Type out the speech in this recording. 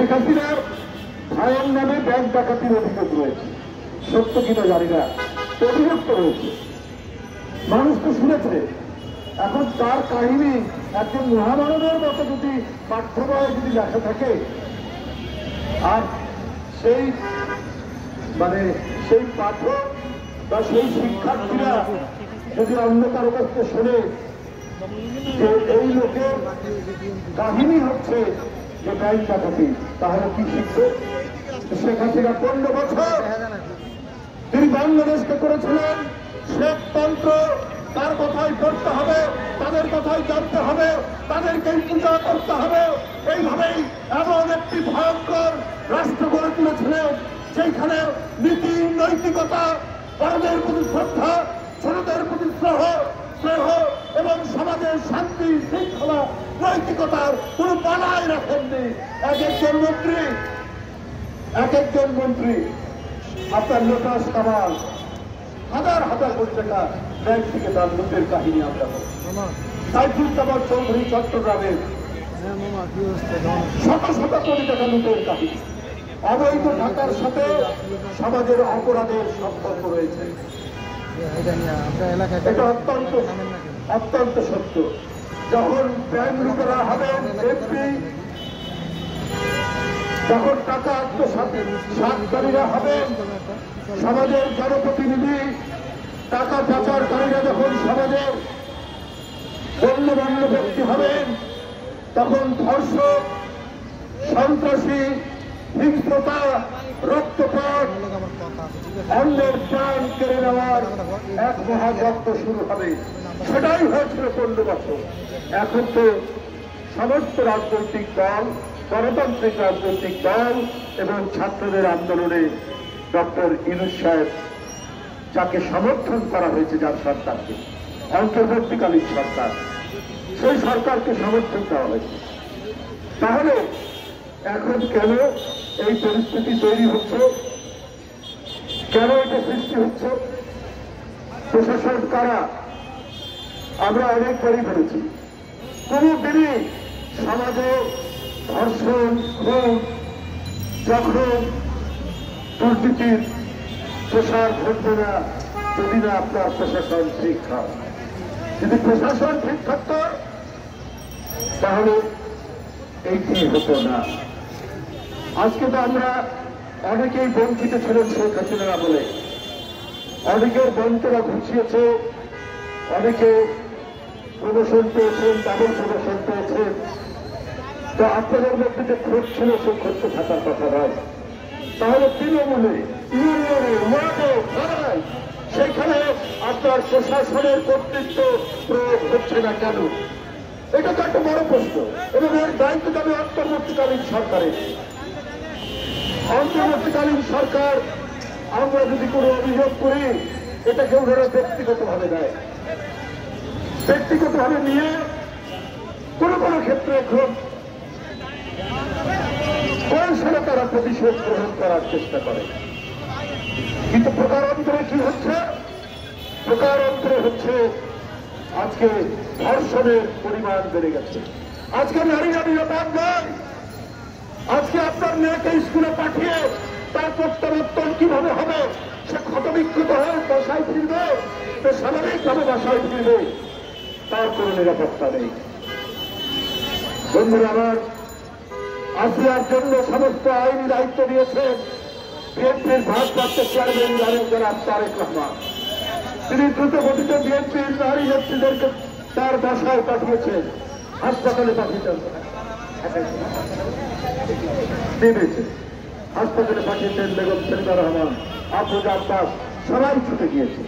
শেখ হাসিনার ভাইয়ের নামে ব্যাংক ডাকাতির অভিযোগ রয়েছে, সত্য কিনা জানি না, অভিযোগ তো রয়েছে, মানুষ তো শুনেছে। এখন তার কাহিনী একজন মহামানবের মতো যদি পাঠ্য বইয়ে যদি লেখা থাকে, আর সেই সেই পাঠক বা সেই শিক্ষার্থীরা যদি অন্য কারো কাছে শোনে যে এই লোকের কাহিনী হচ্ছে যে ব্যাংক ডাকাতি, তাহলে কি শিখবে? শেখ হাসিনা 15 বছর তিনি বাংলাদেশকে করেছিলেন শ্বেততন্ত্র। তার কথাই পড়তে হবে, তাদের কথাই জানতে হবে, তাদেরকেই পূজা করতে হবে। এইভাবেই এমন একটি ভয়ঙ্কর রাষ্ট্র গড়ে তুলেছিলেন সেইখানে নীতি, নৈতিকতা, বড়দের প্রতি শ্রদ্ধা, ছোটদের প্রতি স্নেহ এবং সমাজের শান্তি শৃঙ্খলা নৈতিকতার কোন বালাই রাখেননি। এক একজন মন্ত্রী আপনার লোটাস কামাল হাজার হাজার কোটি টাকা ব্যাংক থেকে তার লুটের কাহিনী আমরা সাইফুল কামাল চৌধুরী চট্টগ্রামের শত শত কোটি টাকা লুটের কাহিনী। অবৈধ টাকার সাথে সমাজের অপরাধের সম্পর্ক রয়েছে, এটা অত্যন্ত সত্য। যখন ব্যাংক লুটেরা হবেন এমপি, যখন টাকা আত্মসাৎকারীরা হবেন সমাজের জনপ্রতিনিধি, টাকা পাচারকারীরা যখন সমাজের গণ্যমান্য ব্যক্তি হবেন, তখন ধর্ষক, সন্ত্রাসী, হিংস্রতা, রক্তপাত, অন্যের প্রাণ কেড়ে নেওয়ার এক মহাযজ্ঞ শুরু হবে। সেটাই হয়েছিল 15 বছর। এখন তো সমস্ত রাজনৈতিক দল, গণতান্ত্রিক রাজনৈতিক দল এবং ছাত্রদের আন্দোলনে ডক্টর ইউনূস সাহেব যাকে সমর্থন করা হয়েছে, যার সরকারকে, অন্তর্বর্তীকালীন সরকার, সেই সরকারকে সমর্থন দেওয়া হয়েছে। তাহলে এখন কেন এই পরিস্থিতি তৈরি হচ্ছে? কেন এটা সৃষ্টি হচ্ছে? প্রশাসন কারা? আমরা অনেকবারই বলেছি, কোনদিনই সমাজে ধর্ষণ, খুন, জখম, দুর্নীতির প্রসার ঘটবে না যদি না আপনার প্রশাসন ঠিক হয়। যদি প্রশাসন ঠিক থাকত তাহলে এইটি হতো না। আজকে তো আমরা অনেকেই বঞ্চিত ছিলেন শেখ হাসিনার আমলে, অনেকের বঞ্চনা ঘুষিয়েছে, অনেকে প্রমোশন পেয়েছেন, ডাবল প্রমোশন পেয়েছেন। তো আপনাদের মধ্যে যে ক্ষোভ ছিল সে ক্ষোভ থাকার কথা নয়। তাহলে তৃণমূলে, ইউনিয়নে, ওয়ার্ডে, থানায় সেখানে আপনার প্রশাসনের কর্তৃত্ব প্রয়োগ হচ্ছে না কেন? এটা তো একটা বড় প্রশ্ন। এবং এর দায়িত্ব যাবে অন্তর্বর্তীকালীন সরকারের। অন্তর্বর্তীকালীন সরকার আমরা যদি কোনো অভিযোগ করি, এটাকে ওনারা ব্যক্তিগতভাবে দেয়, ব্যক্তিগতভাবে নিয়ে কোনো কোনো ক্ষেত্রে খুব কৌশলে তারা প্রতিশোধ গ্রহণ করার চেষ্টা করে। কিন্তু প্রকারান্তরে কি হচ্ছে? প্রকারান্তরে হচ্ছে আজকে ধর্ষণের পরিমাণ বেড়ে গেছে। আজকে নারীরা নিরাপদ নয়। আজকে আপনার মেয়েকে স্কুলে পাঠিয়ে তার প্রত্যাবর্তন কিভাবে হবে? সে ক্ষতবিক্ষত হয়ে বাসায় ফিরবে, সে স্বাভাবিকভাবে বাসায় ফিরবে, তার কোনো নিরাপত্তা নেই। বন্ধুরা আমার, আসিয়ার জন্য সমস্ত আইনি দায়িত্ব দিয়েছেন বিএনপির ভারপ্রাপ্ত চেয়ারম্যান জনাব তারেক রহমান। তিনি দ্রুত গতিতে বিএনপির নারী নেত্রীদেরকে তার বাসায় পাঠিয়েছেন, হাসপাতালে পাঠিয়েছেন, হাসপাতালে পাঠিয়েছেন। বেগম সেলিমা রহমান, আফরোজা আব্বাস সবাই ছুটে গিয়েছে।